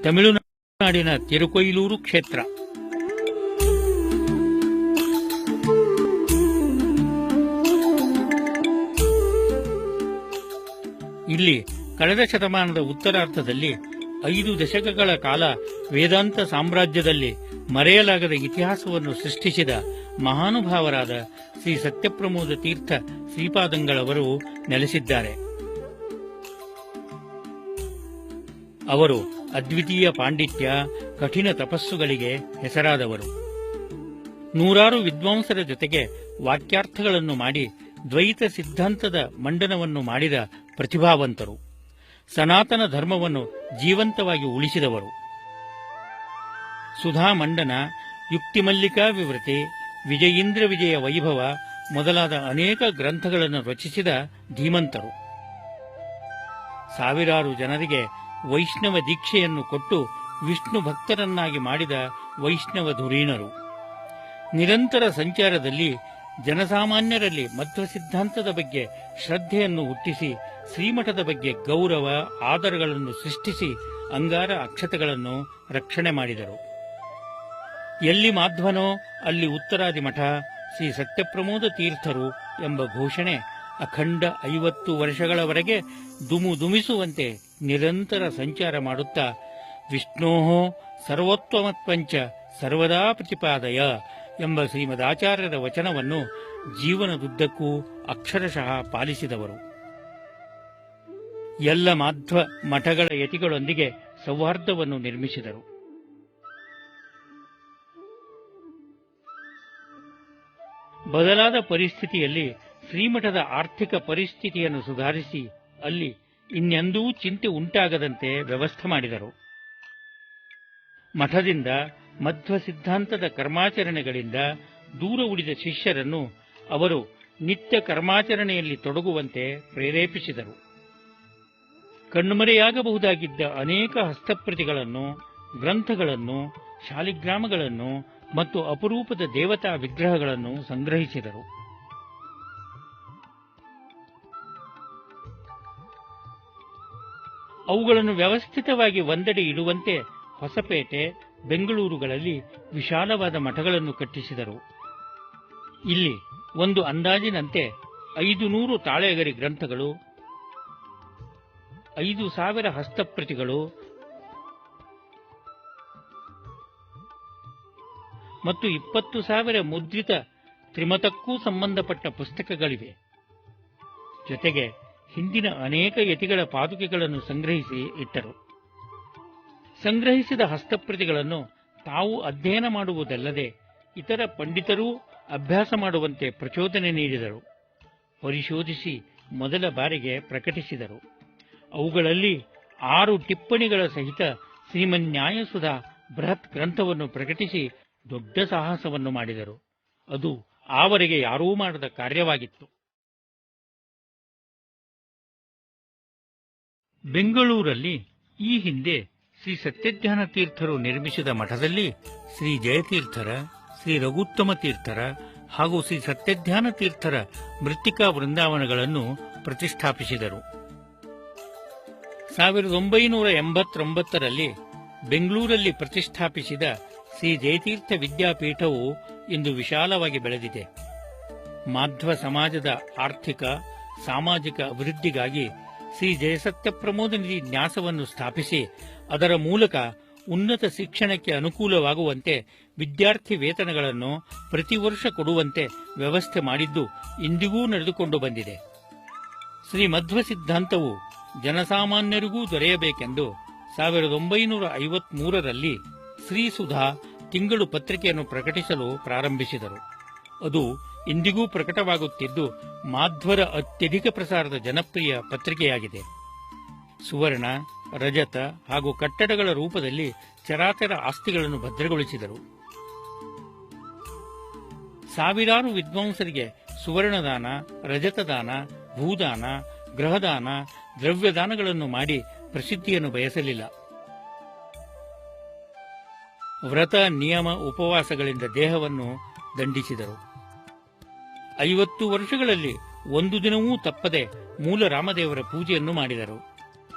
ತಮಿಳುನಾಡಿನ ತಿರುಕೊಯ್ಲೂರು ಕ್ಷೇತ್ರ. ಇಲ್ಲಿ ಕಳೆದ ಶತಮಾನದ ಉತ್ತರಾರ್ಧದಲ್ಲಿ 5 ದಶಕಗಳ ಕಾಲ ವೇದಾಂತ ಸಾಮ್ರಾಜ್ಯದಲ್ಲಿ ಮರೆಯಲಾಗದ ಇತಿಹಾಸವನ್ನು ಸೃಷ್ಟಿಸಿದ ಮಹಾನುಭಾವರಾದ ಶ್ರೀ ಸತ್ಯಪ್ರಮೋದ ತೀರ್ಥ ಶ್ರೀಪಾದಂಗಳವರು ನೆಲೆಸಿದ್ದಾರೆ. ಅವರು ಅದ್ವಿತೀಯ ಪಾಂಡಿತ್ಯ, ಕಠಿಣ ತಪಸ್ಸುಗಳಿಗೆ ಹೆಸರಾದವರು. ನೂರಾರು ವಿದ್ವಾಂಸರ ಜೊತೆಗೆ ವಾಕ್ಯಾರ್ಥಗಳನ್ನು ಮಾಡಿ ದ್ವೈತ ಸಿದ್ಧಾಂತದ ಮಂಡನವನ್ನು ಮಾಡಿದ ಪ್ರತಿಭಾವಂತರು. ಸನಾತನ ಧರ್ಮವನ್ನು ಜೀವಂತವಾಗಿ ಉಳಿಸಿದವರು. ಸುಧಾ ಮಂಡನ, ಯುಕ್ತಿಮಲ್ಲಿಕಾ ವಿವೃತಿ, ವಿಜಯೀಂದ್ರ ವಿಜಯ ವೈಭವ ಮೊದಲಾದ ಅನೇಕ ಗ್ರಂಥಗಳನ್ನು ರಚಿಸಿದ ಧೀಮಂತರು. ಸಾವಿರಾರು ಜನರಿಗೆ ವೈಷ್ಣವ ದೀಕ್ಷೆಯನ್ನು ಕೊಟ್ಟು ವಿಷ್ಣು ಭಕ್ತರನ್ನಾಗಿ ಮಾಡಿದ ವೈಷ್ಣವ ಧುರೀಣರು. ನಿರಂತರ ಸಂಚಾರದಲ್ಲಿ ಜನಸಾಮಾನ್ಯರಲ್ಲಿ ಮಧ್ವ ಸಿದ್ಧಾಂತದ ಬಗ್ಗೆ ಶ್ರದ್ಧೆಯನ್ನು ಹುಟ್ಟಿಸಿ ಶ್ರೀಮಠದ ಬಗ್ಗೆ ಗೌರವ ಆದರಗಳನ್ನು ಸೃಷ್ಟಿಸಿ ಅಂಗಾರ ಅಕ್ಷತೆಗಳನ್ನು ರಕ್ಷಣೆ ಮಾಡಿದರು. ಎಲ್ಲಿ ಮಾಧ್ವನೋ ಅಲ್ಲಿ ಉತ್ತರಾದಿ ಮಠ, ಶ್ರೀ ಸತ್ಯಪ್ರಮೋದ ತೀರ್ಥರು ಎಂಬ ಘೋಷಣೆ ಅಖಂಡ 50 ವರ್ಷಗಳವರೆಗೆ ದುಮಿಸುವಂತೆ ನಿರಂತರ ಸಂಚಾರ ಮಾಡುತ್ತಾ ವಿಷ್ಣೋಃ ಸರ್ವೋತ್ತಮತ್ವಂಚ ಸರ್ವದಾ ಪ್ರತಿಪಾದಯ ಎಂಬ ಶ್ರೀಮದಾಚಾರ್ಯರ ವಚನವನ್ನು ಜೀವನದುದ್ದಕ್ಕೂ ಅಕ್ಷರಶಃ ಪಾಲಿಸಿದವರು. ಎಲ್ಲ ಮಾಧ್ವ ಮಠಗಳ ಯತಿಗಳೊಂದಿಗೆ ಸೌಹಾರ್ದವನ್ನು ನಿರ್ಮಿಸಿದರು. ಬದಲಾದ ಪರಿಸ್ಥಿತಿಯಲ್ಲಿ ಶ್ರೀಮಠದ ಆರ್ಥಿಕ ಪರಿಸ್ಥಿತಿಯನ್ನು ಸುಧಾರಿಸಿ ಅಲ್ಲಿ ಇನ್ನೆಂದೂ ಚಿಂತೆ ಉಂಟಾಗದಂತೆ ವ್ಯವಸ್ಥೆ ಮಾಡಿದರು. ಮಠದಿಂದ ಮಧ್ವ ಸಿದ್ಧಾಂತದ ಕರ್ಮಾಚರಣೆಗಳಿಂದ ದೂರ ಉಳಿದ ಶಿಷ್ಯರನ್ನು ಅವರು ನಿತ್ಯ ಕರ್ಮಾಚರಣೆಯಲ್ಲಿ ತೊಡಗುವಂತೆ ಪ್ರೇರೇಪಿಸಿದರು. ಕಣ್ಮರೆಯಾಗಬಹುದಾಗಿದ್ದ ಅನೇಕ ಹಸ್ತಪ್ರತಿಗಳನ್ನು, ಗ್ರಂಥಗಳನ್ನು, ಶಾಲಿಗ್ರಾಮಗಳನ್ನು ಮತ್ತು ಅಪರೂಪದ ದೇವತಾ ವಿಗ್ರಹಗಳನ್ನು ಸಂಗ್ರಹಿಸಿದರು. ಅವುಗಳನ್ನು ವ್ಯವಸ್ಥಿತವಾಗಿ ಒಂದೆಡೆ ಇಡುವಂತೆ ಹೊಸಪೇಟೆ, ಬೆಂಗಳೂರುಗಳಲ್ಲಿ ವಿಶಾಲವಾದ ಮಠಗಳನ್ನು ಕಟ್ಟಿಸಿದರು. ಇಲ್ಲಿ ಒಂದು ಅಂದಾಜಿನಂತೆ 500 ತಾಳೆಗರಿ ಗ್ರಂಥಗಳು, 5,000 ಹಸ್ತಪ್ರತಿಗಳು ಮತ್ತು 20,000 ಮುದ್ರಿತ ತ್ರಿಮತಕ್ಕೂ ಸಂಬಂಧಪಟ್ಟ ಪುಸ್ತಕಗಳಿವೆ. ಜೊತೆಗೆ ಹಿಂದಿನ ಅನೇಕ ಯತಿಗಳ ಪಾದುಕೆಗಳನ್ನು ಸಂಗ್ರಹಿಸಿ ಇಟ್ಟರು. ಸಂಗ್ರಹಿಸಿದ ಹಸ್ತಪ್ರತಿಗಳನ್ನು ತಾವು ಅಧ್ಯಯನ ಮಾಡುವುದಲ್ಲದೆ ಇತರ ಪಂಡಿತರೂ ಅಭ್ಯಾಸ ಮಾಡುವಂತೆ ಪ್ರಚೋದನೆ ನೀಡಿದರು. ಪರಿಶೋಧಿಸಿ ಮೊದಲ ಬಾರಿಗೆ ಪ್ರಕಟಿಸಿದರು. ಅವುಗಳಲ್ಲಿ 6 ಟಿಪ್ಪಣಿಗಳ ಸಹಿತ ಶ್ರೀಮನ್ಯಾಯಸುಧಾ ಬೃಹತ್ ಗ್ರಂಥವನ್ನು ಪ್ರಕಟಿಸಿ ದೊಡ್ಡ ಸಾಹಸವನ್ನು ಮಾಡಿದರು. ಅದು ಆವರೆಗೆ ಯಾರೂ ಮಾಡದ ಕಾರ್ಯವಾಗಿತ್ತು. ಬೆಂಗಳೂರಲ್ಲಿ ಈ ಹಿಂದೆ ಶ್ರೀ ಸತ್ಯಜ್ಞಾನ ತೀರ್ಥರು ನಿರ್ಮಿಸಿದ ಮಠದಲ್ಲಿ ಶ್ರೀ ಜಯತೀರ್ಥರ, ಶ್ರೀ ರಘುತ್ತಮ ತೀರ್ಥರ ಹಾಗೂ ಶ್ರೀ ಸತ್ಯಜ್ಞಾನ ತೀರ್ಥರ ಮೃತ್ತಿಕಾ ವೃಂದಾವನಗಳನ್ನು ಪ್ರತಿಷ್ಠಾಪಿಸಿದರು. 1989ರಲ್ಲಿ ಬೆಂಗಳೂರಲ್ಲಿ ಪ್ರತಿಷ್ಠಾಪಿಸಿದ ಶ್ರೀ ಜಯತೀರ್ಥ ವಿದ್ಯಾಪೀಠವು ಇಂದು ವಿಶಾಲವಾಗಿ ಬೆಳೆದಿದೆ. ಮಾಧ್ವ ಸಮಾಜದ ಆರ್ಥಿಕ ಸಾಮಾಜಿಕ ಅಭಿವೃದ್ಧಿಗಾಗಿ ಶ್ರೀ ಜಯಸತ್ಯಪ್ರಮೋದ ನಿಧಿ ನ್ಯಾಸವನ್ನು ಸ್ಥಾಪಿಸಿ ಅದರ ಮೂಲಕ ಉನ್ನತ ಶಿಕ್ಷಣಕ್ಕೆ ಅನುಕೂಲವಾಗುವಂತೆ ವಿದ್ಯಾರ್ಥಿ ವೇತನಗಳನ್ನು ಪ್ರತಿ ವರ್ಷ ಕೊಡುವಂತೆ ವ್ಯವಸ್ಥೆ ಮಾಡಿದ್ದು ಇಂದಿಗೂ ನಡೆದುಕೊಂಡು ಬಂದಿದೆ. ಶ್ರೀ ಮಧ್ವ ಸಿದ್ಧಾಂತವು ಜನಸಾಮಾನ್ಯರಿಗೂ ದೊರೆಯಬೇಕೆಂದು 1953ರಲ್ಲಿ ಶ್ರೀಸುಧಾ ತಿಂಗಳು ಪತ್ರಿಕೆಯನ್ನು ಪ್ರಕಟಿಸಲು ಪ್ರಾರಂಭಿಸಿದರು. ಅದು ಇಂದಿಗೂ ಪ್ರಕಟವಾಗುತ್ತಿದ್ದು ಮಾಧ್ವರ ಅತ್ಯಧಿಕ ಪ್ರಸಾರದ ಜನಪ್ರಿಯ ಪತ್ರಿಕೆಯಾಗಿದೆ. ಸುವರ್ಣ, ರಜತ ಹಾಗೂ ಕಟ್ಟಡಗಳ ರೂಪದಲ್ಲಿ ಚರಾಚರ ಆಸ್ತಿಗಳನ್ನು ಭದ್ರಗೊಳಿಸಿದರು. ಸಾವಿರಾರು ವಿದ್ವಾಂಸರಿಗೆ ಸುವರ್ಣದಾನ, ರಜತದಾನ, ಭೂದಾನ, ಗೃಹದಾನ, ದ್ರವ್ಯದಾನಗಳನ್ನು ಮಾಡಿ ಪ್ರಸಿದ್ಧಿಯನ್ನು ಬಯಸಲಿಲ್ಲ. ವ್ರತ, ನಿಯಮ, ಉಪವಾಸಗಳಿಂದ ದೇಹವನ್ನು ದಂಡಿಸಿದರು. 50 ವರ್ಷಗಳಲ್ಲಿ ಒಂದು ದಿನವೂ ತಪ್ಪದೆ ಮೂಲ ರಾಮದೇವರ ಪೂಜೆಯನ್ನು ಮಾಡಿದರು.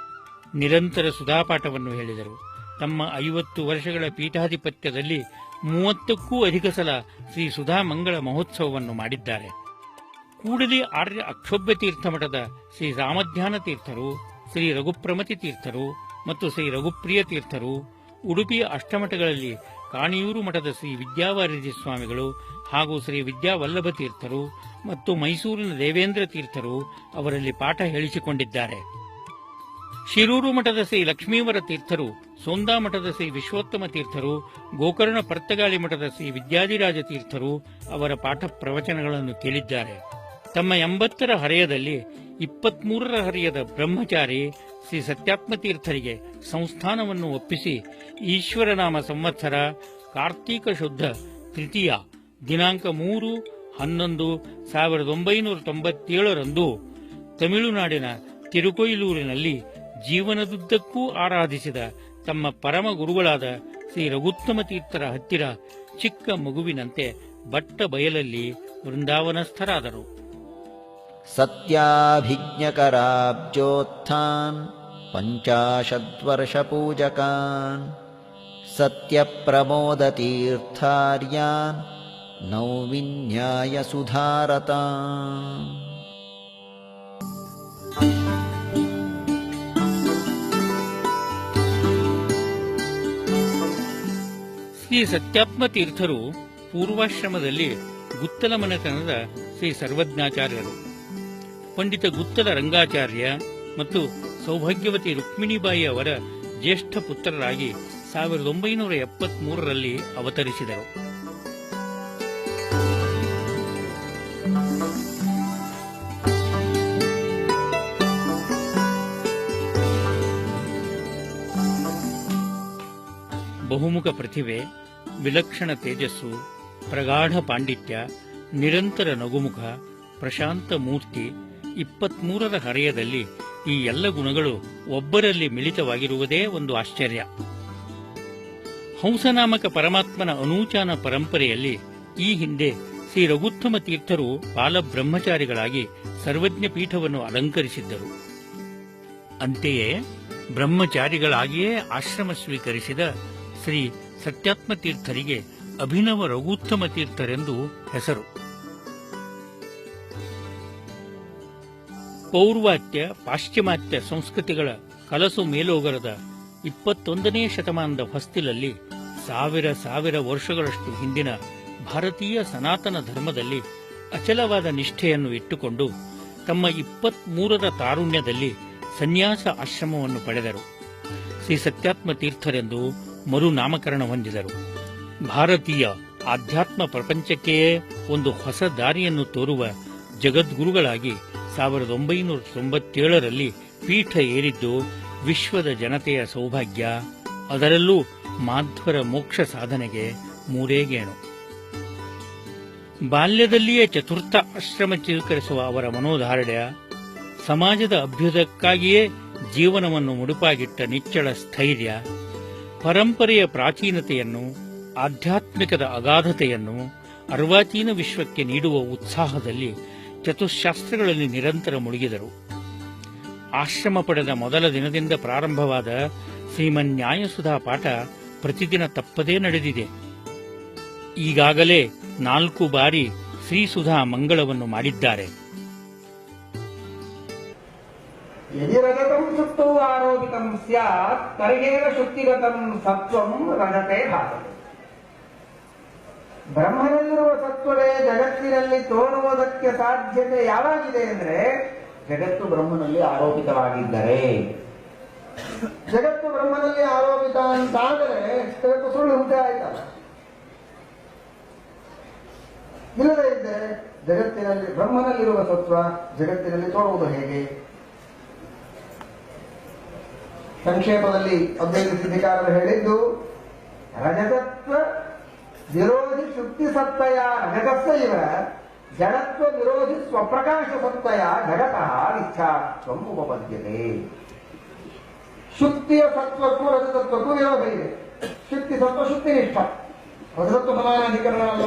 ನಿರಂತರ ಸುಧಾಪಾಠವನ್ನು ಹೇಳಿದರು. ತಮ್ಮ 50 ವರ್ಷಗಳ ಪೀಠಾಧಿಪತ್ಯದಲ್ಲಿ 30ಕ್ಕೂ ಅಧಿಕ ಸಲ ಶ್ರೀ ಸುಧಾಮಂಗಳ ಮಹೋತ್ಸವವನ್ನು ಮಾಡಿದ್ದಾರೆ. ಕೂಡಲಿ ಆರ್ಯ ಅಕ್ಷೋಭ್ಯ ತೀರ್ಥ ಮಠದ ಶ್ರೀ ರಾಮಧ್ಯಾನ ತೀರ್ಥರು, ಶ್ರೀ ರಘುಪ್ರಮತಿ ತೀರ್ಥರು ಮತ್ತು ಶ್ರೀ ರಘುಪ್ರಿಯ ತೀರ್ಥರು, ಉಡುಪಿಯ ಅಷ್ಟಮಠಗಳಲ್ಲಿ ಕಾಣಿಯೂರು ಮಠದ ಶ್ರೀ ವಿದ್ಯಾವಾರಿಧಿ ಸ್ವಾಮಿಗಳು ಹಾಗೂ ಶ್ರೀ ವಿದ್ಯಾವಲ್ಲಭ ತೀರ್ಥರು ಮತ್ತು ಮೈಸೂರಿನ ದೇವೇಂದ್ರ ತೀರ್ಥರು ಅವರಲ್ಲಿ ಪಾಠ ಹೇಳಿಸಿಕೊಂಡಿದ್ದಾರೆ. ಶಿರೂರು ಮಠದ ಶ್ರೀ ಲಕ್ಷ್ಮೀವರ ತೀರ್ಥರು, ಸೋಂದಾ ಮಠದ ಶ್ರೀ ವಿಶ್ವೋತ್ತಮ ತೀರ್ಥರು, ಗೋಕರ್ಣ ಪರ್ತಗಾಳಿ ಮಠದ ಶ್ರೀ ವಿದ್ಯಾಧಿರಾಜ ತೀರ್ಥರು ಅವರ ಪಾಠ ಪ್ರವಚನಗಳನ್ನು ಕೇಳಿದ್ದಾರೆ. ತಮ್ಮ 80ರ ಹರೆಯದಲ್ಲಿ 23ರ ಹರೆಯದ ಬ್ರಹ್ಮಚಾರಿ ಶ್ರೀ ಸತ್ಯಾತ್ಮ ತೀರ್ಥರಿಗೆ ಸಂಸ್ಥಾನವನ್ನು ಒಪ್ಪಿಸಿ ಈಶ್ವರನಾಮ ಸಂವತ್ಸರ ಕಾರ್ತೀಕ ಶುದ್ಧ ತೃತೀಯ ದಿನಾಂಕ 3/11/1997 ತಮಿಳುನಾಡಿನ ತಿರುಕೊಯ್ಲೂರಿನಲ್ಲಿ ಜೀವನದುದ್ದಕ್ಕೂ ಆರಾಧಿಸಿದ ತಮ್ಮ ಪರಮ ಗುರುಗಳಾದ ಶ್ರೀ ರಘುತ್ತಮ ತೀರ್ಥರ ಹತ್ತಿರ ಚಿಕ್ಕ ಮಗುವಿನಂತೆ ಬಟ್ಟ ಬಯಲಲ್ಲಿ ವೃಂದಾವನಸ್ಥರಾದರು. ಸತ್ಯಾಭಿಜ್ಞಕರಾಬ್ಜೋತ್ಥಾನ್ ಪಂಚಾಶದ್ವರ್ಷಪೂಜಕಾನ್ ಸತ್ಯಪ್ರಮೋದತೀರ್ಥಾರ್ಯಾನ್ ನೌವಿನ್ಯಾಯ ಸುಧಾರತಾನ್. ಶ್ರೀ ಸತ್ಯಾತ್ಮ ತೀರ್ಥರು ಪೂರ್ವಾಶ್ರಮದಲ್ಲಿ ಗುತ್ತಲ ಮನೆತನದ ಶ್ರೀ ಸರ್ವಜ್ಞಾಚಾರ್ಯರು. ಪಂಡಿತ ಗುತ್ತಲ ರಂಗಾಚಾರ್ಯ ಮತ್ತು ಸೌಭಾಗ್ಯವತಿ ರುಕ್ಮಿಣಿಬಾಯಿ ಅವರ ಜ್ಯೇಷ್ಠ ಪುತ್ರರಾಗಿ 1973ರಲ್ಲಿ ಅವತರಿಸಿದರು. ಬಹುಮುಖ ಪ್ರತಿಭೆ, ವಿಲಕ್ಷಣ ತೇಜಸ್ಸು, ಪ್ರಗಾಢ ಪಾಂಡಿತ್ಯ, ನಿರಂತರ ನಗುಮುಖ, ಪ್ರಶಾಂತ ಮೂರ್ತಿ, 23ರ ಹರೆಯದಲ್ಲಿ ಈ ಎಲ್ಲ ಗುಣಗಳು ಒಬ್ಬರಲ್ಲಿ ಮಿಳಿತವಾಗಿರುವುದೇ ಒಂದು ಆಶ್ಚರ್ಯ. ಹಂಸನಾಮಕ ಪರಮಾತ್ಮನ ಅನೂಚಾನ ಪರಂಪರೆಯಲ್ಲಿ ಈ ಹಿಂದೆ ಶ್ರೀ ರಘುತ್ತಮ ತೀರ್ಥರು ಬಾಲಬ್ರಹ್ಮಚಾರಿಗಳಾಗಿ ಸರ್ವಜ್ಞ ಪೀಠವನ್ನು ಅಲಂಕರಿಸಿದ್ದರು. ಅಂತೆಯೇ ಬ್ರಹ್ಮಚಾರಿಗಳಾಗಿಯೇ ಆಶ್ರಮ ಸ್ವೀಕರಿಸಿದ ಶ್ರೀ ಸತ್ಯಾತ್ಮ ತೀರ್ಥರಿಗೆ ಅಭಿನವ ರಘುತ್ತಮ ತೀರ್ಥರೆಂದು ಹೆಸರು. ಪೌರ್ವಾತ್ಯ ಪಾಶ್ಚಿಮಾತ್ಯ ಸಂಸ್ಕೃತಿಗಳ ಕಲಸು ಮೇಲೋಗರದ 21ನೇ ಶತಮಾನದ ಹೊಸ್ತಿಲಲ್ಲಿ ಸಾವಿರ ವರ್ಷಗಳಷ್ಟು ಹಿಂದಿನ ಭಾರತೀಯ ಸನಾತನ ಧರ್ಮದಲ್ಲಿ ಅಚಲವಾದ ನಿಷ್ಠೆಯನ್ನು ಇಟ್ಟುಕೊಂಡು ತಮ್ಮ 23ರ ತಾರುಣ್ಯದಲ್ಲಿ ಸನ್ಯಾಸ ಆಶ್ರಮವನ್ನು ಪಡೆದರು. ಶ್ರೀ ಸತ್ಯಾತ್ಮ ತೀರ್ಥರೆಂದು ಮರುನಾಮಕರಣ ಹೊಂದಿದರು. ಭಾರತೀಯ ಆಧ್ಯಾತ್ಮ ಪ್ರಪಂಚಕ್ಕೆಯೇ ಒಂದು ಹೊಸ ದಾರಿಯನ್ನು ತೋರುವ ಜಗದ್ಗುರುಗಳಾಗಿ 1997ರಲ್ಲಿ ಪೀಠ ಏರಿದ್ದು ವಿಶ್ವದ ಜನತೆಯ ಸೌಭಾಗ್ಯ, ಅದರಲ್ಲೂ ಮಾಧ್ವರ ಮೋಕ್ಷ ಸಾಧನೆಗೆ ಮೂರೇಗೇಣು. ಬಾಲ್ಯದಲ್ಲಿಯೇ ಚತುರ್ಥ ಆಶ್ರಮ ಸ್ವೀಕರಿಸುವ ಅವರ ಮನೋಧಾರ್ಢ್ಯ, ಸಮಾಜದ ಅಭ್ಯುದಯಕ್ಕಾಗಿಯೇ ಜೀವನವನ್ನು ಮುಡುಪಾಗಿಟ್ಟ ನಿಚ್ಚಳ ಸ್ಥೈರ್ಯ, ಪರಂಪರೆಯ ಪ್ರಾಚೀನತೆಯನ್ನು, ಆಧ್ಯಾತ್ಮಿಕದ ಅಗಾಧತೆಯನ್ನು ಅರ್ವಾಚೀನ ವಿಶ್ವಕ್ಕೆ ನೀಡುವ ಉತ್ಸಾಹದಲ್ಲಿ ಚತುಶಾಸ್ತ್ರಗಳಲ್ಲಿ ನಿರಂತರ ಮುಳುಗಿದರು. ಆಶ್ರಮ ಪಡೆದ ಮೊದಲ ದಿನದಿಂದ ಪ್ರಾರಂಭವಾದ ಶ್ರೀಮನ್ಯಾಯಸುಧಾ ಪಾಠ ಪ್ರತಿದಿನ ತಪ್ಪದೇ ನಡೆದಿದೆ. ಈಗಾಗಲೇ 4 ಬಾರಿ ಶ್ರೀಸುಧಾ ಮಂಗಳವನ್ನು ಮಾಡಿದ್ದಾರೆ. ಯದಿ ರಜತಂ ಸುಪ್ತೌ ಆರೋಪಿತಂ ಸ್ಯಾತ್ ತರ್ಹೇನ ಶುದ್ಧಿಗತಂ ಸತ್ವಂ ರಜತೆ ಭಾಸತೆ. ಬ್ರಹ್ಮನಲ್ಲಿರುವ ಸತ್ವವೇ ಜಗತ್ತಿನಲ್ಲಿ ತೋರುವುದಕ್ಕೆ ಸಾಧ್ಯತೆ ಯಾವಾಗಿದೆ ಅಂದ್ರೆ ಜಗತ್ತು ಬ್ರಹ್ಮನಲ್ಲಿ ಆರೋಪಿತವಾಗಿದ್ದರೆ. ಜಗತ್ತು ಬ್ರಹ್ಮನಲ್ಲಿ ಆರೋಪಿತ ಅಂತಾದರೆ ಜಗತ್ತು ಸುಳ್ಳು ಉಂಟೆ ಆಯ್ತಲ್ಲ. ಇಲ್ಲದೇ ಇದ್ದರೆ ಜಗತ್ತಿನಲ್ಲಿ ಬ್ರಹ್ಮನಲ್ಲಿರುವ ಸತ್ವ ಜಗತ್ತಿನಲ್ಲಿ ತೋರುವುದು ಹೇಗೆ? ಸಂಕ್ಷೇಪದಲ್ಲಿ ಅದ್ವೈತ ಸಿದ್ಧಿಕಾರರು ಹೇಳಿದ್ದು, ರಜತತ್ವ ವಿರೋಧಿ ಶುಕ್ತಿ ಸತ್ತಯ ರಜತಸ್ಸ ಇವ ಜಡತ್ವ ವಿರೋಧಿ ಸ್ವಪ್ರಕಾಶ ಸತ್ತಯ ಜಗತಃ ಇಚ್ಛಾತ್ವಂ ಉಪಪದ್ಯತೆ. ಶುಕ್ತಿಯ ಸತ್ವಕ್ಕೂ ರಜತತ್ವಕ್ಕೂ ವಿರೋಧ ಇದೆ. ಶುಕ್ತಿ ಸತ್ವ ಶುಕ್ತಿನಿಷ್ಠ, ರಜತತ್ವ ಸಮಾನಾಧಿಕರಣ ಅಲ್ಲ.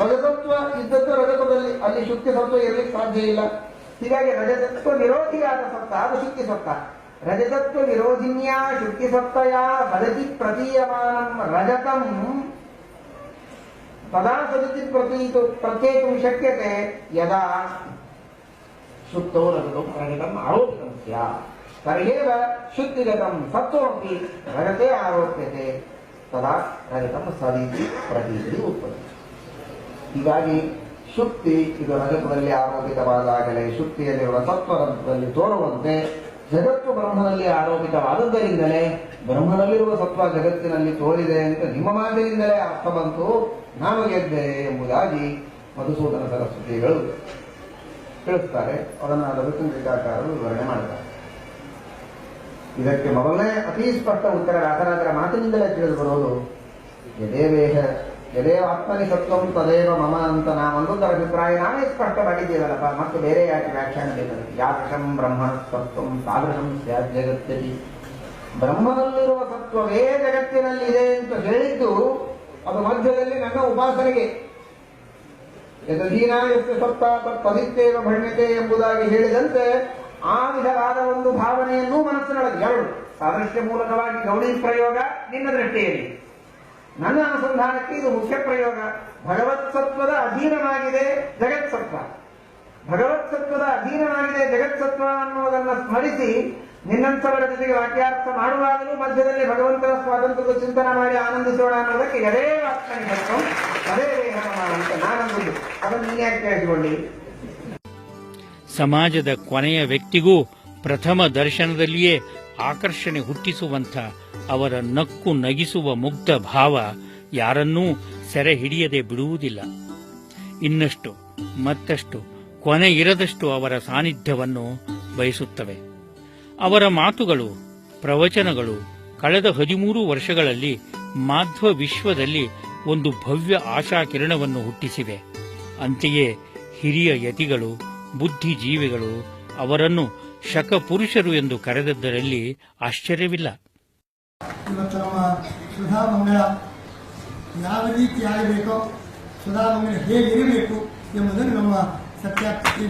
ರಜತತ್ವ ಇದ್ದದ್ದು ರಜತದಲ್ಲಿ, ಅಲ್ಲಿ ಶುಕ್ತಿ ಸತ್ವ ಇರಲಿಕ್ಕೆ ಸಾಧ್ಯ ಇಲ್ಲ. ಹೀಗಾಗಿ ರಜತತ್ವ ವಿರೋಧಿಯಾದ ಸತ್ತ ಅದು ಶುಕ್ತಿ ಸತ್ತ. ರಜತತ್ವ ವಿರೋಧಿನ್ಯಾ ಶುಕ್ತಿಸತ್ತಯ ಸದತಿ ಪ್ರತೀಯಮಾನಂ ರಜತಂ ತದಾ ಸದತಿ ಪ್ರತ್ಯೇತುಂ ಶಕ್ಯತೆ ಯದಾ ಶುದ್ಧೋ ರಜತಂ ಆರೋಪಿತಂ ಸ್ಯಾತ್ ತರ್ಹೇವ ಶುದ್ಧಿಗತಂ ಸತ್ವಮಪಿ ರಜತೆ ಆರೋಪ್ಯತೆ ತದಾ ರಜತಂ ಸದಿತಿ ಪ್ರತೀತಿ ಉತ್ಪತ್ತಿ. ಹೀಗಾಗಿ ಶುಕ್ತಿ ಇದು ರಜತದಲ್ಲಿ ಆರೋಪಿತವಾದಾಗಲೇ ಶುಕ್ತಿಯಲ್ಲಿರುವ ಸತ್ವದಲ್ಲಿ ತೋರುವಂತೆ ಜಗತ್ತು ಬ್ರಹ್ಮನಲ್ಲಿ ಆರೋಪಿತವಾದದ್ದರಿಂದಲೇ ಬ್ರಹ್ಮನಲ್ಲಿರುವ ಸತ್ವ ಜಗತ್ತಿನಲ್ಲಿ ತೋರಿದೆ ಅಂತ ನಿಮ್ಮ ಮಾತಿನಿಂದಲೇ ಅರ್ಥ ಬಂತು, ನಾನು ಗೆದ್ದೆ ಎಂಬುದಾಗಿ ಮಧುಸೂದನ ಸರಸ್ವತಿಗಳು ತಿಳಿಸ್ತಾರೆ. ಅದನ್ನು ರವಿಚಂದ್ರಿಕಾಕಾರರು ವಿವರಣೆ ಮಾಡ್ತಾರೆ. ಇದಕ್ಕೆ ಮೊದಲನೇ ಅತಿ ಸ್ಪಷ್ಟ ಉತ್ತರ ವ್ಯಾಸರಾಜರ ಮಾತಿನಿಂದಲೇ ತಿಳಿದು ಬರೋದು ಯದೇವ ಆತ್ಮನಿ ಸತ್ವಂ ತದೇವ ಮಮ ಅಂತ ನಾವೊಂದೊಂದರ ಅಭಿಪ್ರಾಯ ನಾವೇ ಸ್ಪಷ್ಟ ಮಾಡಿದ್ದೇವಲ್ಲಪ್ಪ, ಮತ್ತು ಬೇರೆ ಯಾಕೆ ವ್ಯಾಖ್ಯಾನ ಬೇಕಾದ್ರೆ ಯಾದೃಶಂ ಬ್ರಹ್ಮ ಸತ್ವಂ ತಾದೃಶಂ ಸ್ಯಾತ್ ಜಗತ್ತಲ್ಲಿ ಬ್ರಹ್ಮನಲ್ಲಿರುವ ಸತ್ವವೇ ಜಗತ್ತಿನಲ್ಲಿದೆ ಅಂತ ಹೇಳಿದ್ದು ಅದು ಮಧ್ಯದಲ್ಲಿ ನನ್ನ ಉಪಾಸನೆಗೆ ಯದಧೀನ ಎಷ್ಟು ಸತ್ತ ತದಿತ್ತೇವ ಭಣ್ಯತೆ ಎಂಬುದಾಗಿ ಹೇಳಿದಂತೆ ಆ ವಿಧವಾದ ಒಂದು ಭಾವನೆಯನ್ನು ಮನಸ್ಸಿನೊಳಗೆ ಎರಡು ಸಾದೃಶ್ಯ ಮೂಲಕವಾಗಿ ಗೌಡಿ ಪ್ರಯೋಗ ನಿನ್ನ ದೃಷ್ಟಿಯಲ್ಲಿ, ನನ್ನ ಅನುಸಂಧಾನಕ್ಕೆ ಇದು ಮುಖ್ಯ ಪ್ರಯೋಗ. ಭಗವತ್ ಸತ್ವದ ಅಧೀನವಾಗಿದೆ ಜಗತ್ಸತ್ವ, ಭಗವತ್ ಸತ್ವದ ಅಧೀನವಾಗಿದೆ ಜಗತ್ಸತ್ವ ಅನ್ನುವುದನ್ನು ಸ್ಮರಿಸಿ ನಿನ್ನಂತವರ ಜೊತೆಗೆ ವಾಕ್ಯಾರ್ಥ ಮಾಡುವಾಗಲೂ ಮಧ್ಯದಲ್ಲಿ ಭಗವಂತನ ಸ್ವಾತಂತ್ರ್ಯದ ಚಿಂತನೆ ಮಾಡಿ ಆನಂದಿಸೋಣ ಅನ್ನೋದಕ್ಕೆ ಯದೇ ಆತ್ಮನಿಸತ್ವ ಅದೇ ಅಂತ ನಾನಂದುದು. ಅದನ್ನು ನೀನು ಯಾಕೆ ಕೇಳಿಸಿಕೊಳ್ಳಿ? ಸಮಾಜದ ಕೊನೆಯ ವ್ಯಕ್ತಿಗೂ ಪ್ರಥಮ ದರ್ಶನದಲ್ಲಿಯೇ ಆಕರ್ಷಣೆ ಹುಟ್ಟಿಸುವಂಥ ಅವರ ನಕ್ಕು ನಗಿಸುವ ಮುಗ್ಧ ಭಾವ ಯಾರನ್ನೂ ಸೆರೆ ಹಿಡಿಯದೆ ಬಿಡುವುದಿಲ್ಲ. ಇನ್ನಷ್ಟು ಮತ್ತಷ್ಟು ಕೊನೆ ಇರದಷ್ಟು ಅವರ ಸಾನ್ನಿಧ್ಯವನ್ನು ಬಯಸುತ್ತವೆ. ಅವರ ಮಾತುಗಳು, ಪ್ರವಚನಗಳು ಕಳೆದ 13 ವರ್ಷಗಳಲ್ಲಿ ಮಾಧ್ವ ವಿಶ್ವದಲ್ಲಿ ಒಂದು ಭವ್ಯ ಆಶಾಕಿರಣವನ್ನು ಹುಟ್ಟಿಸಿವೆ. ಅಂತೆಯೇ ಹಿರಿಯ ಯತಿಗಳು, ಬುದ್ಧಿಜೀವಿಗಳು ಅವರನ್ನು ಶಕಪುರುಷರು ಎಂದು ಕರೆದದ್ದರಲ್ಲಿ ಆಶ್ಚರ್ಯವಿಲ್ಲ. ಇವತ್ತು ನಮ್ಮ ಸುಧಾಮಂಗಳ ಯಾವ ರೀತಿ ಆಗಬೇಕೋ, ಸುಧಾಮಂಗಳ ಹೇಗಿರಬೇಕು ಎಂಬುದನ್ನು ನಮ್ಮ ಸತ್ಯಾರ್ಥರು ಈ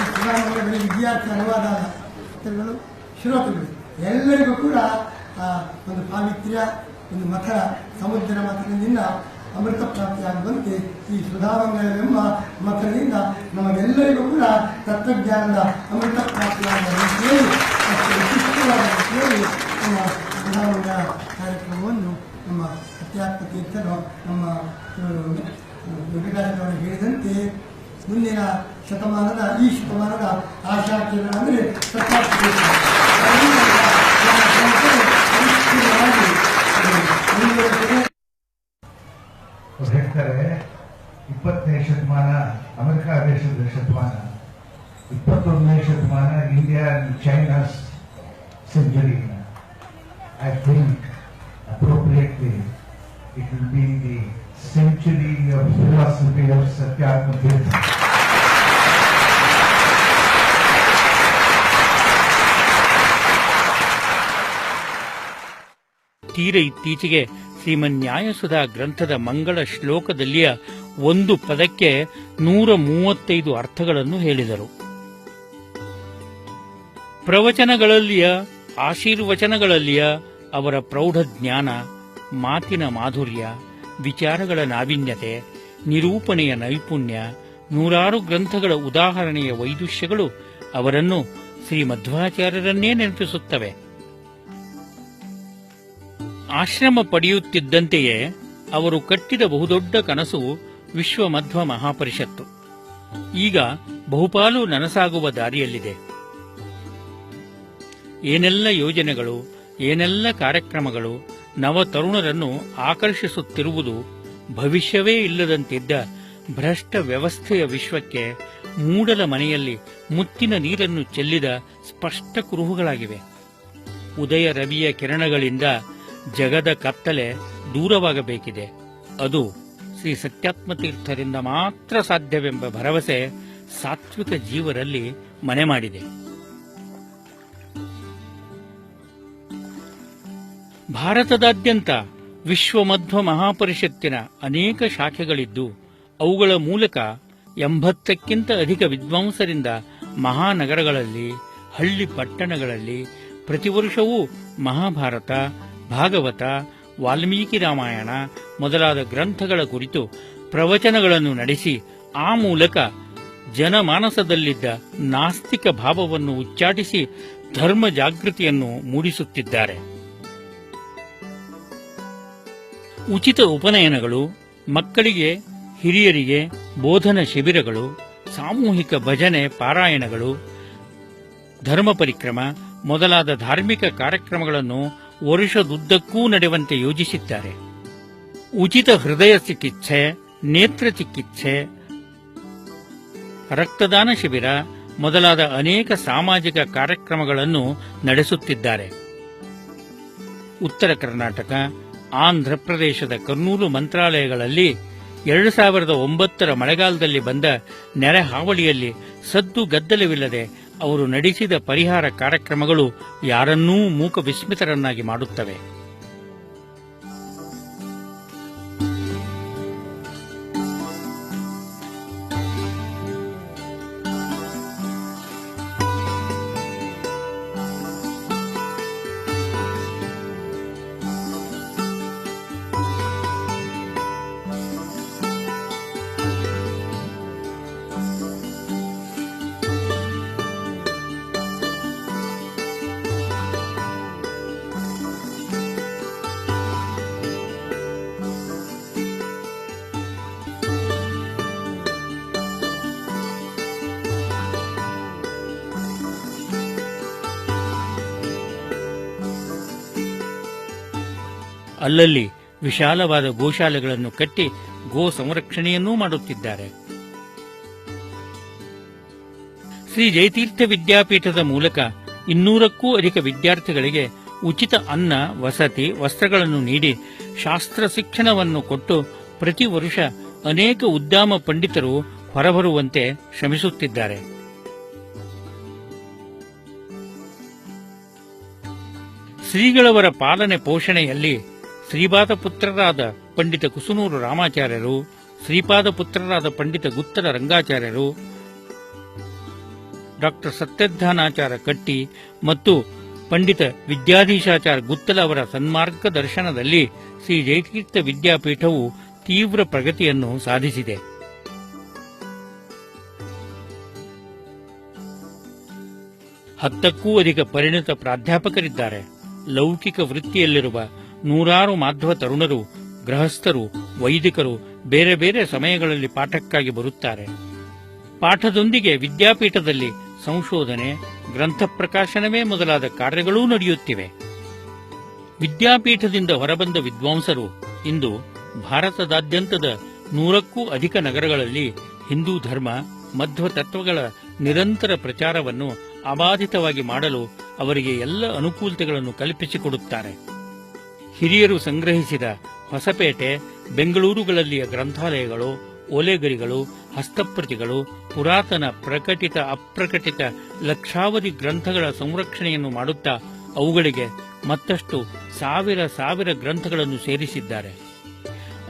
ಸುಧಾಮಂಗಳ ವಿದ್ಯಾರ್ಥಿ ಅನುವಾದಗಳು ಶ್ರೋತೃಗಳು ಎಲ್ಲರಿಗೂ ಕೂಡ ಒಂದು ಪಾವಿತ್ರ್ಯ, ಒಂದು ಮಥ, ಸಮುದ್ರ ಮಥನದಿಂದ ಅಮೃತ ಪ್ರಾಪ್ತಿಯಾಗುವಂತೆ ಈ ಸುಧಾಮಂಗಲವೆಂಬ ಮಥದಿಂದ ನಮಗೆಲ್ಲರಿಗೂ ಕೂಡ ತತ್ವಜ್ಞಾನದ ಅಮೃತ ಪ್ರಾಪ್ತಿಯಾಗುವ ರೀತಿಯಲ್ಲಿ ಮತ್ತು ವಿಶಿಷ್ಟವಾದ ರೀತಿಯಲ್ಲಿ ನಮ್ಮ ಸುಧಾಮಂಗಲ ಕಾರ್ಯಕ್ರಮವನ್ನು ನಮ್ಮ ಸತ್ಯಾತ್ಮ ತೀರ್ಥರು ನಮ್ಮ ಯೋಗಿರಾಜನವರು ಹೇಳಿದಂತೆ ಮುಂದಿನ ಶತಮಾನದ ಈ ಶತಮಾನದ ಆಶಾಕಿರಣ ಅಂದರೆ ಸತ್ಯಾತ್ಮ ತೀರ್ಥ ಹೇಳ್ತಾರೆ 20ನೇ ಶತಮಾನ ಅಮೆರಿಕ ದೇಶದ ಶತಮಾನ, 21ನೇ ಶತಮಾನ India and China's century. I think appropriately it will be the century of philosophy of Satyatma Tirtha. ತೀರ ಇತ್ತೀಚೆಗೆ ಶ್ರೀಮನ್ಯಾಯಸುಧಾ ಗ್ರಂಥದ ಮಂಗಳ ಶ್ಲೋಕದಲ್ಲಿಯ ಒಂದು ಪದಕ್ಕೆ 135 ಅರ್ಥಗಳನ್ನು ಹೇಳಿದರು. ಪ್ರವಚನಗಳಲ್ಲಿಯ, ಆಶೀರ್ವಚನಗಳಲ್ಲಿಯ ಅವರ ಪ್ರೌಢ ಜ್ಞಾನ, ಮಾತಿನ ಮಾಧುರ್ಯ, ವಿಚಾರಗಳ ನಾವೀನ್ಯತೆ, ನಿರೂಪಣೆಯ ನೈಪುಣ್ಯ, 100 ಗ್ರಂಥಗಳ ಉದಾಹರಣೆಯ ವೈದುಷ್ಯಗಳು ಅವರನ್ನು ಶ್ರೀ ಮಧ್ವಾಚಾರ್ಯರನ್ನೇ ನೆನಪಿಸುತ್ತವೆ. ಆಶ್ರಮ ಪಡೆಯುತ್ತಿದ್ದಂತೆಯೇ ಅವರು ಕಟ್ಟಿದ ಬಹುದೊಡ್ಡ ಕನಸು ವಿಶ್ವ ಮಧ್ವ ಮಹಾಪರಿಷತ್ತು. ಈಗ ಬಹುಪಾಲು ನನಸಾಗುವ ದಾರಿಯಲ್ಲಿದೆ. ಏನೆಲ್ಲ ಯೋಜನೆಗಳು, ಏನೆಲ್ಲ ಕಾರ್ಯಕ್ರಮಗಳು ನವ ತರುಣರನ್ನು ಆಕರ್ಷಿಸುತ್ತಿರುವುದು ಭವಿಷ್ಯವೇ ಇಲ್ಲದಂತಿದ್ದ ಭ್ರಷ್ಟ ವ್ಯವಸ್ಥೆಯ ವಿಶ್ವಕ್ಕೆ ಮೂಡಲ ಮನೆಯಲ್ಲಿ ಮುತ್ತಿನ ನೀರನ್ನು ಚೆಲ್ಲಿದ ಸ್ಪಷ್ಟ ಕುರುಹುಗಳಾಗಿವೆ. ಉದಯ ರವಿಯ ಕಿರಣಗಳಿಂದ ಜಗದ ಕತ್ತಲೆ ದೂರವಾಗಬೇಕಿದೆ. ಅದು ಶ್ರೀ ಸತ್ಯಾತ್ಮತೀರ್ಥರಿಂದ ಮಾತ್ರ ಸಾಧ್ಯವೆಂಬ ಭರವಸೆ ಸಾತ್ವಿಕ ಜೀವರಲ್ಲಿ ಮನೆ ಮಾಡಿದೆ. ಭಾರತದಾದ್ಯಂತ ವಿಶ್ವಮಧ್ವ ಮಹಾಪರಿಷತ್ತಿನ ಅನೇಕ ಶಾಖೆಗಳಿದ್ದು ಅವುಗಳ ಮೂಲಕ 80ಕ್ಕಿಂತ ಅಧಿಕ ವಿದ್ವಾಂಸರಿಂದ ಮಹಾನಗರಗಳಲ್ಲಿ, ಹಳ್ಳಿ ಪಟ್ಟಣಗಳಲ್ಲಿ ಪ್ರತಿ ವರ್ಷವೂ ಮಹಾಭಾರತ, ಭಾಗವತ, ವಾಲ್ಮೀಕಿ ರಾಮಾಯಣ ಮೊದಲಾದ ಗ್ರಂಥಗಳ ಕುರಿತು ಪ್ರವಚನಗಳನ್ನು ನಡೆಸಿ ಆ ಮೂಲಕ ಜನಮಾನಸದಲ್ಲಿದ್ದ ನಾಸ್ತಿಕ ಭಾವವನ್ನು ಉಚ್ಚಾಟಿಸಿ ಧರ್ಮ ಜಾಗೃತಿಯನ್ನು ಮೂಡಿಸುತ್ತಿದ್ದಾರೆ. ಉಚಿತ ಉಪನಯನಗಳು, ಮಕ್ಕಳಿಗೆ ಹಿರಿಯರಿಗೆ ಬೋಧನ ಶಿಬಿರಗಳು, ಸಾಮೂಹಿಕ ಭಜನೆ ಪಾರಾಯಣಗಳು, ಧರ್ಮ ಪರಿಕ್ರಮ ಮೊದಲಾದ ಧಾರ್ಮಿಕ ಕಾರ್ಯಕ್ರಮಗಳನ್ನು ವರ್ಷದುದ್ದಕ್ಕೂ ನಡೆಯುವಂತೆ ಯೋಜಿಸಿದ್ದಾರೆ. ಉಚಿತ ಹೃದಯ ಚಿಕಿತ್ಸೆ, ನೇತ್ರ ಚಿಕಿತ್ಸೆ, ರಕ್ತದಾನ ಶಿಬಿರ ಮೊದಲಾದ ಅನೇಕ ಸಾಮಾಜಿಕ ಕಾರ್ಯಕ್ರಮಗಳನ್ನು ನಡೆಸುತ್ತಿದ್ದಾರೆ. ಉತ್ತರ ಕರ್ನಾಟಕ, ಆಂಧ್ರ ಪ್ರದೇಶದ ಕರ್ನೂಲು ಮಂತ್ರಾಲಯಗಳಲ್ಲಿ 2009 ಮಳೆಗಾಲದಲ್ಲಿ ಬಂದ ನೆರೆ ಹಾವಳಿಯಲ್ಲಿ ಸದ್ದು ಗದ್ದಲವಿಲ್ಲದೆ ಅವರು ನಡೆಸಿದ ಪರಿಹಾರ ಕಾರ್ಯಕ್ರಮಗಳು ಯಾರನ್ನೂ ಮೂಕ ವಿಸ್ಮಿತರನ್ನಾಗಿ ಮಾಡುತ್ತವೆ. ಅಲ್ಲಲ್ಲಿ ವಿಶಾಲವಾದ ಗೋಶಾಲೆಗಳನ್ನು ಕಟ್ಟಿ ಗೋ ಸಂರಕ್ಷಣೆಯನ್ನೂ ಮಾಡುತ್ತಿದ್ದಾರೆ. ಶ್ರೀ ಜಯತೀರ್ಥ ವಿದ್ಯಾಪೀಠದ ಮೂಲಕ 200ಕ್ಕೂ ಅಧಿಕ ವಿದ್ಯಾರ್ಥಿಗಳಿಗೆ ಉಚಿತ ಅನ್ನ, ವಸತಿ, ವಸ್ತ್ರಗಳನ್ನು ನೀಡಿ ಶಾಸ್ತ್ರ ಶಿಕ್ಷಣವನ್ನು ಕೊಟ್ಟು ಪ್ರತಿ ವರ್ಷ ಅನೇಕ ಉದ್ದಾಮ ಪಂಡಿತರು ಹೊರಬರುವಂತೆ ಶ್ರಮಿಸುತ್ತಿದ್ದಾರೆ. ಶ್ರೀಗಳವರ ಪಾಲನೆ ಪೋಷಣೆಯಲ್ಲಿ ಶ್ರೀಪಾದ ಪುತ್ರರಾದ ಪಂಡಿತ ಕುಸುನೂರು ರಾಮಾಚಾರ್ಯರು, ಶ್ರೀಪಾದ ಪುತ್ರರಾದ ಪಂಡಿತ ಗುತ್ತಲ ರಂಗಾಚಾರ್ಯರು, ಡಾ ಸತ್ಯಧ್ಯಾನಾಚಾರ ಕಟ್ಟಿ ಮತ್ತು ಪಂಡಿತ ವಿದ್ಯಾಧೀಶಾಚಾರ್ಯ ಗುತ್ತಲ ಅವರ ಸನ್ಮಾರ್ಗದರ್ಶನದಲ್ಲಿ ಶ್ರೀ ಜಯತೀರ್ಥ ವಿದ್ಯಾಪೀಠವು ತೀವ್ರ ಪ್ರಗತಿಯನ್ನು ಸಾಧಿಸಿದೆ. ಹತ್ತಕ್ಕೂ ಅಧಿಕ ಪರಿಣಿತ ಪ್ರಾಧ್ಯಾಪಕರಿದ್ದಾರೆ. ಲೌಕಿಕ ವೃತ್ತಿಯಲ್ಲಿರುವ ನೂರಾರು ಮಾಧ್ವ ತರುಣರು, ಗೃಹಸ್ಥರು, ವೈದಿಕರು ಬೇರೆ ಬೇರೆ ಸಮಯಗಳಲ್ಲಿ ಪಾಠಕ್ಕಾಗಿ ಬರುತ್ತಾರೆ. ಪಾಠದೊಂದಿಗೆ ವಿದ್ಯಾಪೀಠದಲ್ಲಿ ಸಂಶೋಧನೆ, ಗ್ರಂಥ ಪ್ರಕಾಶನವೇ ಮೊದಲಾದ ಕಾರ್ಯಗಳೂ ನಡೆಯುತ್ತಿವೆ. ವಿದ್ಯಾಪೀಠದಿಂದ ಹೊರಬಂದ ವಿದ್ವಾಂಸರು ಇಂದು ಭಾರತದಾದ್ಯಂತದ 100ಕ್ಕೂ ಅಧಿಕ ನಗರಗಳಲ್ಲಿ ಹಿಂದೂ ಧರ್ಮ, ಮಧ್ವ ತತ್ವಗಳ ನಿರಂತರ ಪ್ರಚಾರವನ್ನು ಅಬಾಧಿತವಾಗಿ ಮಾಡಲು ಅವರಿಗೆ ಎಲ್ಲ ಅನುಕೂಲತೆಗಳನ್ನು ಕಲ್ಪಿಸಿಕೊಡುತ್ತಾರೆ. ಹಿರಿಯರು ಸಂಗ್ರಹಿಸಿದ ಹೊಸಪೇಟೆ, ಬೆಂಗಳೂರುಗಳಲ್ಲಿಯ ಗ್ರಂಥಾಲಯಗಳು, ಓಲೆಗರಿಗಳು, ಹಸ್ತಪ್ರತಿಗಳು, ಪುರಾತನ ಪ್ರಕಟಿತ ಅಪ್ರಕಟಿತ ಲಕ್ಷಾವಧಿ ಗ್ರಂಥಗಳ ಸಂರಕ್ಷಣೆಯನ್ನು ಮಾಡುತ್ತಾ ಅವುಗಳಿಗೆ ಮತ್ತಷ್ಟು ಸಾವಿರ ಗ್ರಂಥಗಳನ್ನು ಸೇರಿಸಿದ್ದಾರೆ.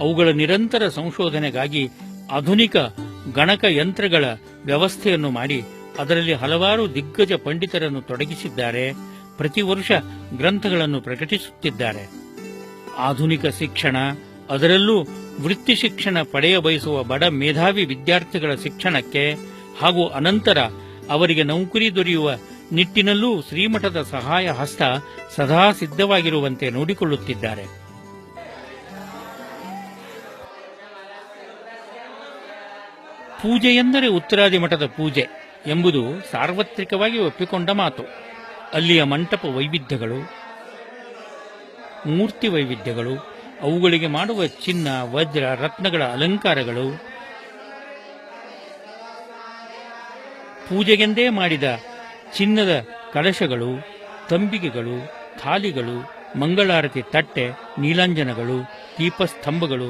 ಅವುಗಳ ನಿರಂತರ ಸಂಶೋಧನೆಗಾಗಿ ಆಧುನಿಕ ಗಣಕಯಂತ್ರಗಳ ವ್ಯವಸ್ಥೆಯನ್ನು ಮಾಡಿ ಅದರಲ್ಲಿ ಹಲವಾರು ದಿಗ್ಗಜ ಪಂಡಿತರನ್ನು ತೊಡಗಿಸಿದ್ದಾರೆ. ಪ್ರತಿ ವರ್ಷ ಗ್ರಂಥಗಳನ್ನು ಪ್ರಕಟಿಸುತ್ತಿದ್ದಾರೆ. ಆಧುನಿಕ ಶಿಕ್ಷಣ, ಅದರಲ್ಲೂ ವೃತ್ತಿ ಶಿಕ್ಷಣ ಪಡೆಯ ಬಯಸುವ ಬಡ ಮೇಧಾವಿ ವಿದ್ಯಾರ್ಥಿಗಳ ಶಿಕ್ಷಣಕ್ಕೆ ಹಾಗೂ ಅನಂತರ ಅವರಿಗೆ ನೌಕರಿ ದೊರೆಯುವ ನಿಟ್ಟಿನಲ್ಲೂ ಶ್ರೀಮಠದ ಸಹಾಯ ಹಸ್ತ ಸದಾ ಸಿದ್ಧವಾಗಿರುವಂತೆ ನೋಡಿಕೊಳ್ಳುತ್ತಿದ್ದಾರೆ. ಪೂಜೆಯೆಂದರೆ ಉತ್ತರಾದಿ ಮಠದ ಪೂಜೆ ಎಂಬುದು ಸಾರ್ವತ್ರಿಕವಾಗಿ ಒಪ್ಪಿಕೊಂಡ ಮಾತು. ಅಲ್ಲಿಯ ಮಂಟಪ ವೈವಿಧ್ಯಗಳು, ಮೂರ್ತಿ ವೈವಿಧ್ಯಗಳು, ಅವುಗಳಿಗೆ ಮಾಡುವ ಚಿನ್ನ, ವಜ್ರ, ರತ್ನಗಳ ಅಲಂಕಾರಗಳು, ಪೂಜೆಗೆಂದೇ ಮಾಡಿದ ಚಿನ್ನದ ಕಲಶಗಳು, ತಂಬಿಗೆಗಳು, ಥಾಲಿಗಳು, ಮಂಗಳಾರತಿ ತಟ್ಟೆ, ನೀಲಾಂಜನಗಳು, ದೀಪಸ್ತಂಭಗಳು,